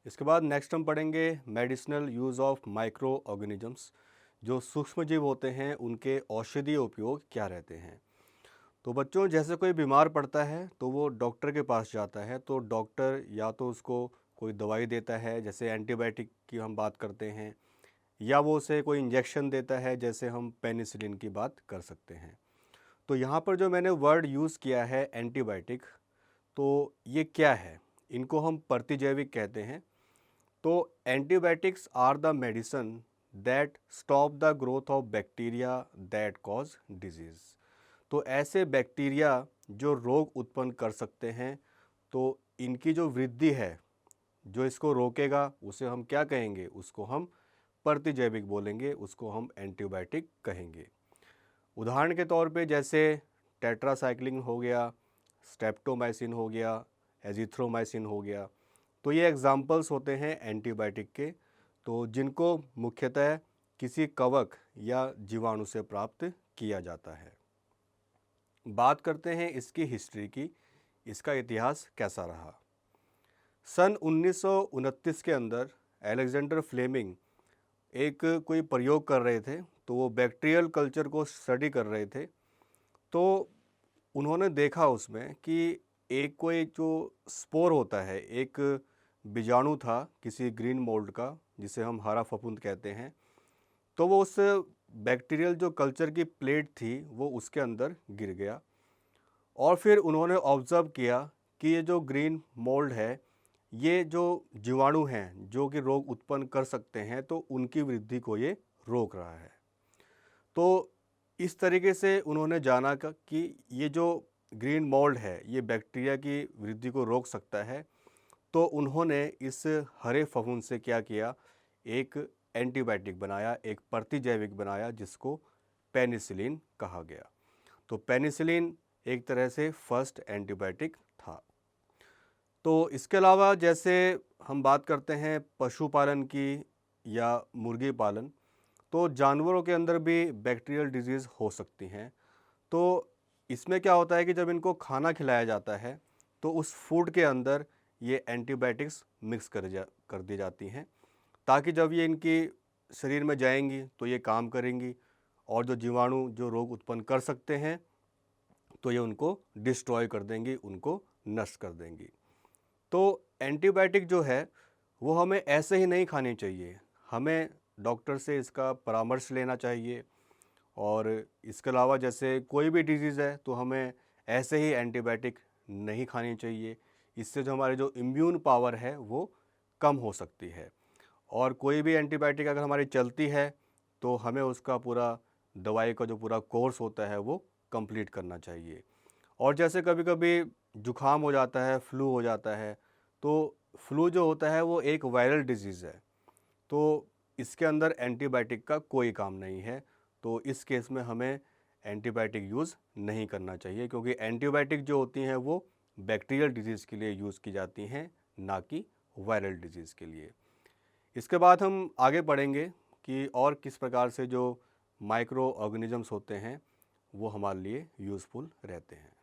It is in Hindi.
इसके बाद नेक्स्ट हम पढ़ेंगे medicinal use of micro organisms. जो सूक्ष्म जीव होते हैं उनके औषधीय उपयोग क्या रहते हैं। तो बच्चों, जैसे कोई बीमार पड़ता है तो वो डॉक्टर के पास जाता है, तो डॉक्टर या तो उसको कोई दवाई देता है, जैसे एंटीबायोटिक की हम बात करते हैं, या वो उसे कोई इंजेक्शन देता है, जैसे हम पेनिसिलिन की बात कर सकते हैं। तो यहाँ पर जो मैंने वर्ड यूज़ किया है एंटीबायोटिक, तो ये क्या है? इनको हम प्रतिजैविक कहते हैं। तो antibiotics are the medicine that stop the growth of bacteria that cause disease. तो ऐसे बैक्टीरिया जो रोग उत्पन्न कर सकते हैं, तो इनकी जो वृद्धि है, जो इसको रोकेगा, उसे हम क्या कहेंगे? उसको हम प्रतिजैविक बोलेंगे, उसको हम एंटीबायोटिक कहेंगे। उदाहरण के तौर पे जैसे टेट्रासाइक्लिन हो गया, स्ट्रेप्टोमाइसिन हो गया, एजिथ्रोमाइसिन हो गया, तो ये एग्जाम्पल्स होते हैं एंटीबायोटिक के, तो जिनको मुख्यतः किसी कवक या जीवाणु से प्राप्त किया जाता है। बात करते हैं इसकी हिस्ट्री की, इसका इतिहास कैसा रहा। सन 1929 के अंदर अलेक्जेंडर फ्लेमिंग एक कोई प्रयोग कर रहे थे, तो वो बैक्टीरियल कल्चर को स्टडी कर रहे थे। तो उन्होंने देखा उसमें कि एक कोई जो स्पोर होता है, एक बीजाणु था किसी ग्रीन मोल्ड का, जिसे हम हरा फफूंद कहते हैं, तो वो उस बैक्टीरियल जो कल्चर की प्लेट थी वो उसके अंदर गिर गया। और फिर उन्होंने ऑब्ज़र्व किया कि ये जो ग्रीन मोल्ड है, ये जो जीवाणु हैं जो कि रोग उत्पन्न कर सकते हैं, तो उनकी वृद्धि को ये रोक रहा है। तो इस तरीके से उन्होंने जाना कि ये जो ग्रीन मोल्ड है ये बैक्टीरिया की वृद्धि को रोक सकता है। तो उन्होंने इस हरे फफूंद से क्या किया? एक एंटीबायोटिक बनाया, एक प्रतिजैविक बनाया, जिसको पेनिसिलिन कहा गया। तो पेनिसिलिन एक तरह से फर्स्ट एंटीबायोटिक था। तो इसके अलावा जैसे हम बात करते हैं पशुपालन की या मुर्गी पालन, तो जानवरों के अंदर भी बैक्टीरियल डिजीज़ हो सकती हैं। तो इसमें क्या होता है कि जब इनको खाना खिलाया जाता है, तो उस फूड के अंदर ये एंटीबायोटिक्स मिक्स कर दी जाती हैं, ताकि जब ये इनकी शरीर में जाएंगी तो ये काम करेंगी, और जो जीवाणु जो रोग उत्पन्न कर सकते हैं, तो ये उनको डिस्ट्रॉय कर देंगी, उनको नष्ट कर देंगी। तो एंटीबायोटिक जो है वो हमें ऐसे ही नहीं खानी चाहिए, हमें डॉक्टर से इसका परामर्श लेना चाहिए। और इसके अलावा जैसे कोई भी डिजीज़ है तो हमें ऐसे ही एंटीबायोटिक नहीं खानी चाहिए, इससे जो हमारी जो इम्यून पावर है वो कम हो सकती है। और कोई भी एंटीबायोटिक अगर हमारी चलती है तो हमें उसका पूरा दवाई का जो पूरा कोर्स होता है वो कंप्लीट करना चाहिए। और जैसे कभी कभी जुखाम हो जाता है, फ्लू हो जाता है, तो फ्लू जो होता है वो एक वायरल डिजीज़ है, तो इसके अंदर एंटीबायोटिक का कोई काम नहीं है। तो इस केस में हमें एंटीबायोटिक यूज़ नहीं करना चाहिए, क्योंकि एंटीबायोटिक जो होती हैं वो बैक्टीरियल डिजीज़ के लिए यूज़ की जाती हैं, ना कि वायरल डिजीज़ के लिए। इसके बाद हम आगे पढ़ेंगे कि और किस प्रकार से जो माइक्रो ऑर्गेनिजम्स होते हैं वो हमारे लिए यूज़फुल रहते हैं।